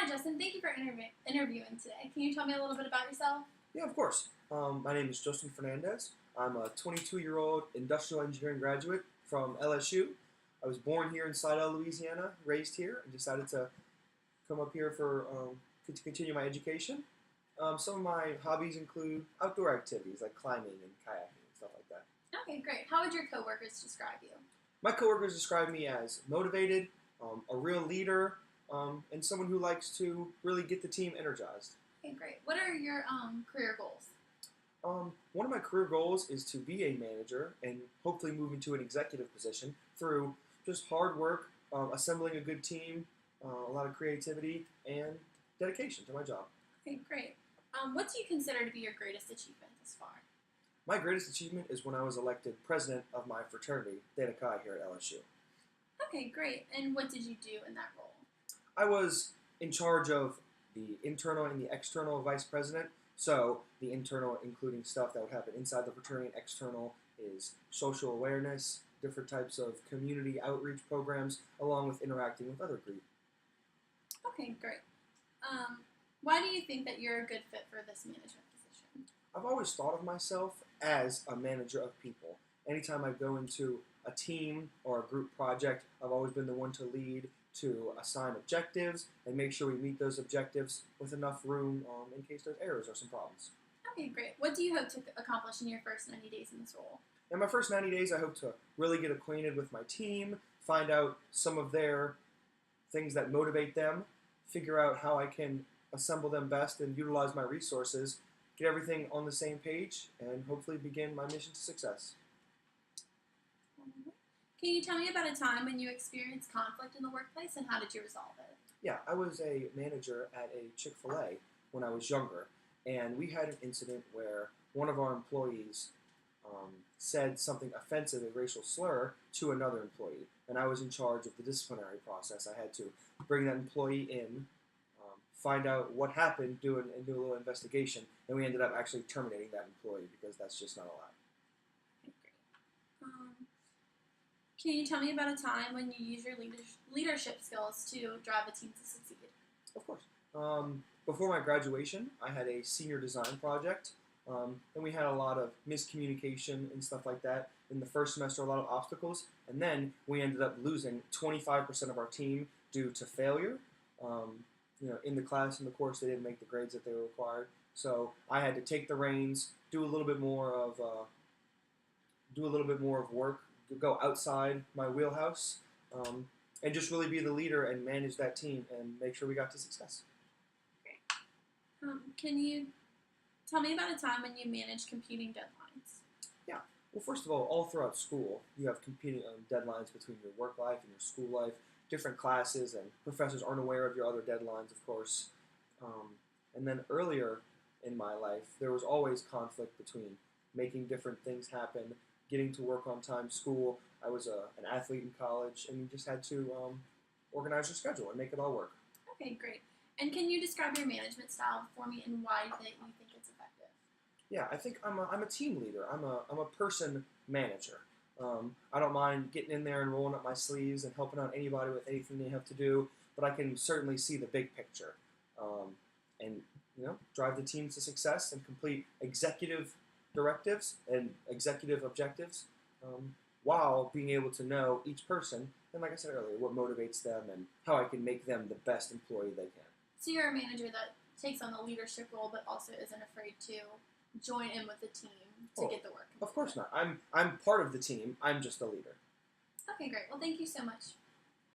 Hi, Justin. Thank you for interviewing today. Can you tell me a little bit about yourself? Yeah, of course. My name is Justin Fernandez. I'm a 22-year-old industrial engineering graduate from LSU. I was born here in Slidell, Louisiana, raised here, and decided to come up here to continue my education. Some of my hobbies include outdoor activities like climbing and kayaking and stuff like that. Okay, great. How would your coworkers describe you? My coworkers describe me as motivated, a real leader, and someone who likes to really get the team energized. Okay, great. What are your career goals? One of my career goals is to be a manager and hopefully move into an executive position through just hard work, assembling a good team, a lot of creativity, and dedication to my job. Okay, great. What do you consider to be your greatest achievement thus far? My greatest achievement is when I was elected president of my fraternity, Theta Chi, here at LSU. Okay, great. And what did you do in that role? I was in charge of the internal and the external vice president. So the internal, including stuff that would happen inside the fraternity, and external is social awareness, different types of community outreach programs, along with interacting with other groups. Okay, great. Why do you think that you're a good fit for this management position? I've always thought of myself as a manager of people. Anytime I go into a team or a group project, I've always been the one to lead, to assign objectives, and make sure we meet those objectives with enough room in case there's errors or some problems. Okay, great. What do you hope to accomplish in your first 90 days in this role? In my first 90 days, I hope to really get acquainted with my team, find out some of their things that motivate them, figure out how I can assemble them best and utilize my resources, get everything on the same page, and hopefully begin my mission to success. Can you tell me about a time when you experienced conflict in the workplace and how did you resolve it? Yeah, I was a manager at a Chick-fil-A when I was younger, and we had an incident where one of our employees said something offensive, a racial slur, to another employee, and I was in charge of the disciplinary process. I had to bring that employee in, find out what happened, do a little investigation, and we ended up actually terminating that employee because that's just not allowed. Okay, great. Can you tell me about a time when you use your leadership skills to drive a team to succeed? Of course. Before my graduation, I had a senior design project, and we had a lot of miscommunication and stuff like that. In the first semester, a lot of obstacles, and then we ended up losing 25% of our team due to failure. In the class, in the course, they didn't make the grades that they were required. So I had to take the reins, do a little bit more of work, go outside my wheelhouse, and just really be the leader and manage that team and make sure we got to success. Can you tell me about a time when you managed competing deadlines? Yeah. Well, first of all throughout school, you have competing deadlines between your work life and your school life. Different classes and professors aren't aware of your other deadlines, of course. And then earlier in my life, there was always conflict between making different things happen, getting to work on time, school. I was an athlete in college, and you just had to organize your schedule and make it all work. Okay, great. And can you describe your management style for me and why that you think it's effective? Yeah, I think I'm a team leader. I'm a person manager. I don't mind getting in there and rolling up my sleeves and helping out anybody with anything they have to do, but I can certainly see the big picture, and drive the team to success and complete executive directives and executive objectives, while being able to know each person and, like I said earlier, what motivates them and how I can make them the best employee they can. So you're a manager that takes on the leadership role, but also isn't afraid to join in with the team to get the work completed. Of course not. I'm part of the team. I'm just the leader. Okay, great. Well, thank you so much.